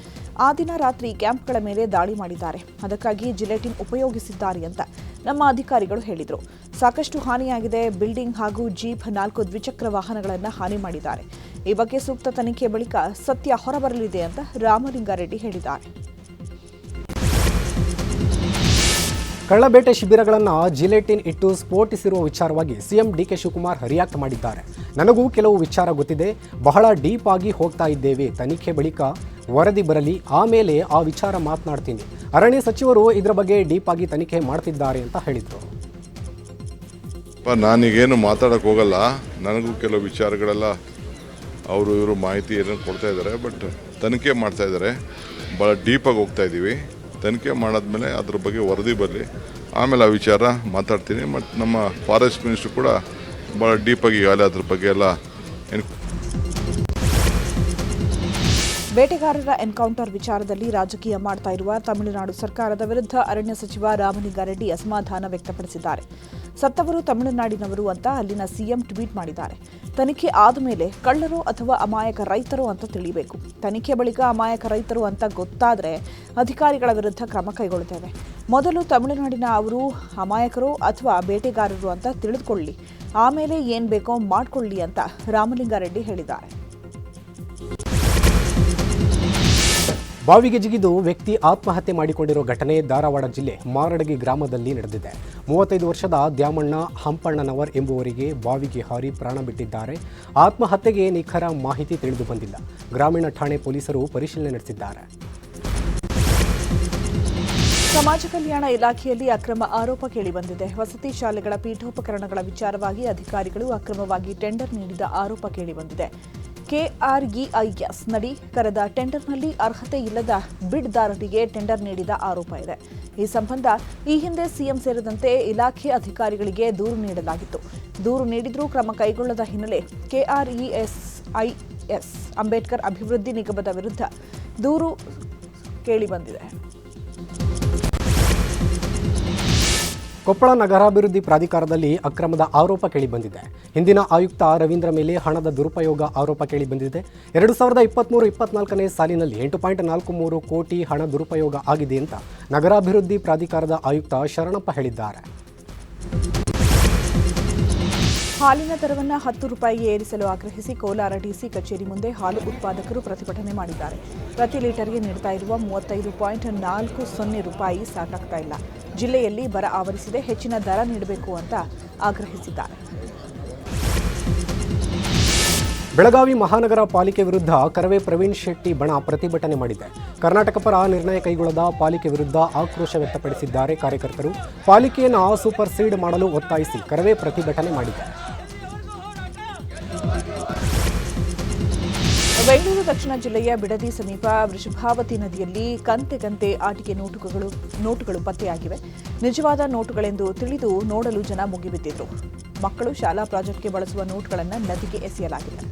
ಆ ದಿನ ರಾತ್ರಿ ಕ್ಯಾಂಪ್ಗಳ ಮೇಲೆ ದಾಳಿ ಮಾಡಿದ್ದಾರೆ. ಅದಕ್ಕಾಗಿ ಜಿಲೆಟಿನ್ ಉಪಯೋಗಿಸಿದ್ದಾರೆ ಅಂತ ನಮ್ಮ ಅಧಿಕಾರಿಗಳು ಹೇಳಿದರು. ಸಾಕಷ್ಟು ಹಾನಿಯಾಗಿದೆ. ಬಿಲ್ಡಿಂಗ್ ಹಾಗೂ ಜೀಪ್ 4 ದ್ವಿಚಕ್ರ ವಾಹನಗಳನ್ನು ಹಾನಿ ಮಾಡಿದ್ದಾರೆ. ಈ ಬಗ್ಗೆ ಸೂಕ್ತ ತನಿಖೆ ಬಳಿಕ ಸತ್ಯ ಹೊರಬರಲಿದೆ ಅಂತ ರಾಮಲಿಂಗಾರೆಡ್ಡಿ ಹೇಳಿದ್ದಾರೆ. ಕಳ್ಳಬೇಟೆ ಶಿಬಿರಗಳನ್ನು ಜಿಲೆಟಿನ್ ಇಟ್ಟು ಸ್ಫೋಟಿಸಿರುವ ವಿಚಾರವಾಗಿ ಸಿಎಂ ಡಿಕೆ ಶಿವಕುಮಾರ್ ರಿಯಾಕ್ಟ್ ಮಾಡಿದ್ದಾರೆ. ನನಗೂ ಕೆಲವು ವಿಚಾರ ಗೊತ್ತಿದೆ, ಬಹಳ ಡೀಪ್ ಆಗಿ ಹೋಗ್ತಾ ಇದ್ದೇವೆ. ತನಿಖೆ ಬಳಿಕ ವರದಿ ಬರಲಿ, ಆಮೇಲೆ ಆ ವಿಚಾರ ಮಾತನಾಡ್ತೀನಿ. ಅರಣ್ಯ ಸಚಿವರು ಇದರ ಬಗ್ಗೆ ಡೀಪ್ ಆಗಿ ತನಿಖೆ ಮಾಡ್ತಿದ್ದಾರೆ ಅಂತ ಹೇಳಿದರು. ನಾನೀಗೇನು ಮಾತಾಡೋಕೆ ಹೋಗಲ್ಲ. ನನಗೂ ಕೆಲವು ವಿಚಾರಗಳೆಲ್ಲ ಅವರು ಇವರು ಮಾಹಿತಿ ಏನೋ ಕೊಡ್ತಾ ಇದ್ದಾರೆ. ಬಟ್ ತನಿಖೆ ಮಾಡ್ತಾ ಇದ್ದಾರೆ. ಭಾಳ ಡೀಪಾಗಿ ಹೋಗ್ತಾ ಇದ್ದೀವಿ. ತನಿಖೆ ಮಾಡಾದ್ಮೇಲೆ ಅದ್ರ ಬಗ್ಗೆ ವರದಿ ಬರಲಿ, ಆಮೇಲೆ ಆ ವಿಚಾರ ಮಾತಾಡ್ತೀನಿ. ಮತ್ತು ನಮ್ಮ ಫಾರೆಸ್ಟ್ ಮಿನಿಸ್ಟ್ರು ಕೂಡ ಭಾಳ ಡೀಪಾಗಿ ಈಗಾಗಲೇ ಅದ್ರ ಬಗ್ಗೆ ಎಲ್ಲ ಬೇಟೆಗಾರರ ಎನ್ಕೌಂಟರ್ ವಿಚಾರದಲ್ಲಿ ರಾಜಕೀಯ ಮಾಡ್ತಾ ಇರುವ ತಮಿಳುನಾಡು ಸರ್ಕಾರದ ವಿರುದ್ಧ ಅರಣ್ಯ ಸಚಿವ ರಾಮಲಿಂಗಾರೆಡ್ಡಿ ಅಸಮಾಧಾನ ವ್ಯಕ್ತಪಡಿಸಿದ್ದಾರೆ. ಸತ್ತವರು ತಮಿಳುನಾಡಿನವರು ಅಂತ ಅಲ್ಲಿನ ಸಿಎಂ ಟ್ವೀಟ್ ಮಾಡಿದ್ದಾರೆ. ತನಿಖೆ ಆದ ಮೇಲೆ ಕಳ್ಳರು ಅಥವಾ ಅಮಾಯಕ ರೈತರು ಅಂತ ತಿಳಿಯಬೇಕು. ತನಿಖೆ ಬಳಿಕ ಅಮಾಯಕ ರೈತರು ಅಂತ ಗೊತ್ತಾದರೆ ಅಧಿಕಾರಿಗಳ ವಿರುದ್ಧ ಕ್ರಮ ಕೈಗೊಳ್ಳುತ್ತೇವೆ. ಮೊದಲು ತಮಿಳುನಾಡಿನ ಅವರು ಅಮಾಯಕರು ಅಥವಾ ಬೇಟೆಗಾರರು ಅಂತ ತಿಳಿದುಕೊಳ್ಳಿ, ಆಮೇಲೆ ಏನ್ ಬೇಕೋ ಮಾಡಿಕೊಳ್ಳಿ ಅಂತ ರಾಮಲಿಂಗಾರೆಡ್ಡಿ ಹೇಳಿದ್ದಾರೆ. ಬಾವಿಗೆ ಜಿಗಿದು ವ್ಯಕ್ತಿ ಆತ್ಮಹತ್ಯೆ ಮಾಡಿಕೊಂಡಿರೋ ಘಟನೆ ಧಾರವಾಡ ಜಿಲ್ಲೆ ಮಾರಡಗಿ ಗ್ರಾಮದಲ್ಲಿ ನಡೆದಿದೆ. 35 ವರ್ಷದ ದ್ಯಾಮಣ್ಣ ಹಂಪಣ್ಣನವರ್ ಎಂಬುವರಿಗೆ ಬಾವಿಗೆ ಹಾರಿ ಪ್ರಾಣ ಬಿಟ್ಟಿದ್ದಾರೆ. ಆತ್ಮಹತ್ಯೆಗೆ ನಿಖರ ಮಾಹಿತಿ ತಿಳಿದು ಬಂದಿಲ್ಲ. ಗ್ರಾಮೀಣ ಠಾಣೆ ಪೊಲೀಸರು ಪರಿಶೀಲನೆ ನಡೆಸಿದ್ದಾರೆ. ಸಮಾಜ ಕಲ್ಯಾಣ ಇಲಾಖೆಯಲ್ಲಿ ಅಕ್ರಮ ಆರೋಪ ಕೇಳಿಬಂದಿದೆ. ವಸತಿ ಶಾಲೆಗಳ ಪೀಠೋಪಕರಣಗಳ ವಿಚಾರವಾಗಿ ಅಧಿಕಾರಿಗಳು ಅಕ್ರಮವಾಗಿ ಟೆಂಡರ್ ನೀಡಿದ ಆರೋಪ ಕೇಳಿಬಂದಿದೆ. ಕೆಆರ್ಇಐಎಸ್ ನಡಿ ಕರೆದ ಟೆಂಡರ್ನಲ್ಲಿ ಅರ್ಹತೆ ಇಲ್ಲದ ಬಿಡ್ದಾರರಿಗೆ ಟೆಂಡರ್ ನೀಡಿದ ಆರೋಪ ಇದೆ. ಈ ಸಂಬಂಧ ಈ ಹಿಂದೆ ಸಿಎಂ ಸೇರಿದಂತೆ ಇಲಾಖೆ ಅಧಿಕಾರಿಗಳಿಗೆ ದೂರು ನೀಡಲಾಗಿತ್ತು. ದೂರು ನೀಡಿದ್ರೂ ಕ್ರಮ ಕೈಗೊಳ್ಳದ ಹಿನ್ನೆಲೆ ಕೆಆರ್ಇಎಸ್ಐಎಸ್ ಅಂಬೇಡ್ಕರ್ ಅಭಿವೃದ್ಧಿ ನಿಗಮದ ವಿರುದ್ಧ ದೂರು ಕೇಳಿಬಂದಿದೆ. ಕೊಪ್ಪಳ ನಗರಾಭಿವೃದ್ಧಿ ಪ್ರಾಧಿಕಾರದಲ್ಲಿ ಅಕ್ರಮದ ಆರೋಪ ಕೇಳಿಬಂದಿದೆ. ಹಿಂದಿನ ಆಯುಕ್ತ ರವೀಂದ್ರ ಮೇಲೆ ಹಣದ ದುರುಪಯೋಗ ಆರೋಪ ಕೇಳಿಬಂದಿದೆ. 2023-24ನೇ ಸಾಲಿನಲ್ಲಿ 8.43 ಕೋಟಿ ಹಣ ದುರುಪಯೋಗ ಆಗಿದೆ ಅಂತ ನಗರಾಭಿವೃದ್ಧಿ ಪ್ರಾಧಿಕಾರದ ಆಯುಕ್ತ ಶರಣಪ್ಪ ಹೇಳಿದ್ದಾರೆ. ಹಾಲಿನ ದರವನ್ನು 10 ರೂಪಾಯಿಗೆ ಏರಿಸಲು ಆಗ್ರಹಿಸಿ ಕೋಲಾರ ಡಿಸಿ ಕಚೇರಿ ಮುಂದೆ ಹಾಲು ಉತ್ಪಾದಕರು ಪ್ರತಿಭಟನೆ ಮಾಡಿದ್ದಾರೆ. ಪ್ರತಿ ಲೀಟರ್ಗೆ ನೀಡ್ತಾ ಇರುವ 35.40 ರೂಪಾಯಿ ಸಾಕಾಗ್ತಾ ಇಲ್ಲ. ಜಿಲ್ಲೆಯಲ್ಲಿ ಬರ ಆವರಿಸಿದೆ, ಹೆಚ್ಚಿನ ದರ ನೀಡಬೇಕು ಅಂತ ಆಗ್ರಹಿಸಿದ್ದಾರೆ. ಬೆಳಗಾವಿ ಮಹಾನಗರ ಪಾಲಿಕೆ ವಿರುದ್ಧ ಕರವೇ ಪ್ರವೀಣ್ ಶೆಟ್ಟಿ ಬಣ ಪ್ರತಿಭಟನೆ ಮಾಡಿದೆ. ಕರ್ನಾಟಕ ಪರ ನಿರ್ಣಯ ಕೈಗೊಳ್ಳದ ಪಾಲಿಕೆ ವಿರುದ್ಧ ಆಕ್ರೋಶ ವ್ಯಕ್ತಪಡಿಸಿದ್ದಾರೆ ಕಾರ್ಯಕರ್ತರು. ಪಾಲಿಕೆಯನ್ನು ಸೂಪರ್ ಸೀಡ್ ಮಾಡಲು ಒತ್ತಾಯಿಸಿ ಕರವೇ ಪ್ರತಿಭಟನೆ ಮಾಡಿದೆ. ಬೆಂಗಳೂರು ದಕ್ಷಿಣ ಜಿಲ್ಲೆಯ ಬಿಡದಿ ಸಮೀಪ ವೃಷಭಾವತಿ ನದಿಯಲ್ಲಿ ಕಂತೆ ಆಟಿಕೆ ನೋಟುಗಳು ಪತ್ತೆಯಾಗಿವೆ. ನಿಜವಾದ ನೋಟುಗಳೆಂದು ತಿಳಿದು ನೋಡಲು ಜನ ಮುಗಿಬಿದ್ದಿದ್ರು. ಮಕ್ಕಳು ಶಾಲಾ ಪ್ರಾಜೆಕ್ಟ್ಗೆ ಬಳಸುವ ನೋಟುಗಳನ್ನು ನದಿಗೆ ಎಸೆಯಲಾಗಿದೆ.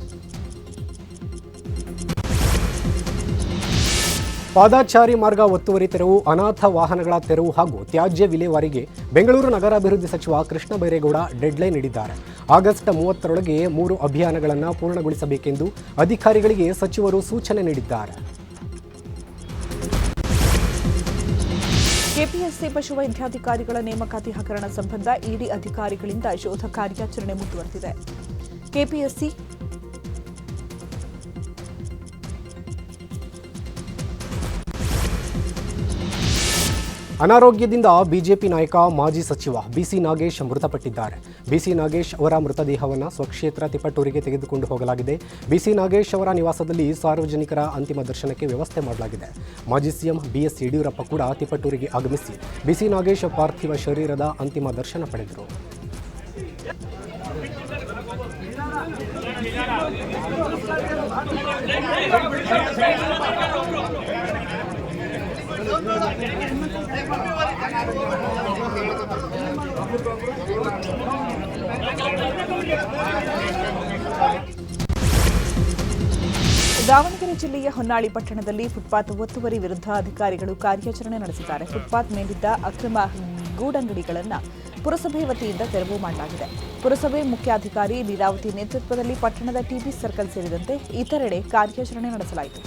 ಪಾದಾಚಾರಿ ಮಾರ್ಗ ಒತ್ತುವರಿ ತೆರವು, ಅನಾಥ ವಾಹನಗಳ ತೆರವು ಹಾಗೂ ತ್ಯಾಜ್ಯ ವಿಲೇವಾರಿಗೆ ಬೆಂಗಳೂರು ನಗರಾಭಿವೃದ್ಧಿ ಸಚಿವ ಕೃಷ್ಣ ಬೈರೇಗೌಡ ಡೆಡ್ಲೈನ್ ನೀಡಿದ್ದಾರೆ. ಆಗಸ್ಟ್ 30ರೊಳಗೆ 3 ಅಭಿಯಾನಗಳನ್ನು ಪೂರ್ಣಗೊಳಿಸಬೇಕೆಂದು ಅಧಿಕಾರಿಗಳಿಗೆ ಸಚಿವರು ಸೂಚನೆ ನೀಡಿದ್ದಾರೆ. ಕೆಪಿಎಸ್ಸಿ ಪಶುವೈದ್ಯಾಧಿಕಾರಿಗಳ ನೇಮಕಾತಿ ಹಗರಣ ಸಂಬಂಧ ಇಡಿ ಅಧಿಕಾರಿಗಳಿಂದ ಶೋಧ ಕಾರ್ಯಾಚರಣೆ ಮುಂದುವರೆದಿದೆ. ಕೆಪಿಎಸ್ಸಿ ಅನಾರೋಗ್ಯದಿಂದ ಬಿಜೆಪಿ ನಾಯಕ ಮಾಜಿ ಸಚಿವ ಬಿಸಿ ನಾಗೇಶ್ ಮೃತಪಟ್ಟಿದ್ದಾರೆ. ಬಿಸಿ ನಾಗೇಶ್ ಅವರ ಮೃತದೇಹವನ್ನು ಸ್ವಕ್ಷೇತ್ರ ತಿಪಟೂರಿಗೆ ತೆಗೆದುಕೊಂಡು ಹೋಗಲಾಗಿದೆ. ಬಿಸಿ ನಾಗೇಶ್ ಅವರ ನಿವಾಸದಲ್ಲಿ ಸಾರ್ವಜನಿಕರ ಅಂತಿಮ ದರ್ಶನಕ್ಕೆ ವ್ಯವಸ್ಥೆ ಮಾಡಲಾಗಿದೆ. ಮಾಜಿ ಸಿಎಂ ಬಿಎಸ್ ಯಡಿಯೂರಪ್ಪ ಕೂಡ ತಿಪಟೂರಿಗೆ ಆಗಮಿಸಿ ಬಿಸಿ ನಾಗೇಶ್ ಪಾರ್ಥಿವ ಶರೀರದ ಅಂತಿಮ ದರ್ಶನ ಪಡೆದರು. ದಾವಣಗೆರೆ ಜಿಲ್ಲೆಯ ಹೊನ್ನಾಳಿ ಪಟ್ಟಣದಲ್ಲಿ ಫುಟ್ಪಾತ್ ಒತ್ತುವರಿ ವಿರುದ್ಧ ಅಧಿಕಾರಿಗಳು ಕಾರ್ಯಾಚರಣೆ ನಡೆಸಿದ್ದಾರೆ. ಫುಟ್ಪಾತ್ ಮೇಲಿದ್ದ ಅಕ್ರಮ ಗೂಡಂಗಡಿಗಳನ್ನು ಪುರಸಭೆ ವತಿಯಿಂದ ತೆರವು ಮಾಡಲಾಗಿದೆ. ಪುರಸಭೆ ಮುಖ್ಯಾಧಿಕಾರಿ ಲೀಲಾವತಿ ನೇತೃತ್ವದಲ್ಲಿ ಪಟ್ಟಣದ ಟಿಬಿ ಸರ್ಕಲ್ ಸೇರಿದಂತೆ ಇತರೆಡೆ ಕಾರ್ಯಾಚರಣೆ ನಡೆಸಲಾಯಿತು.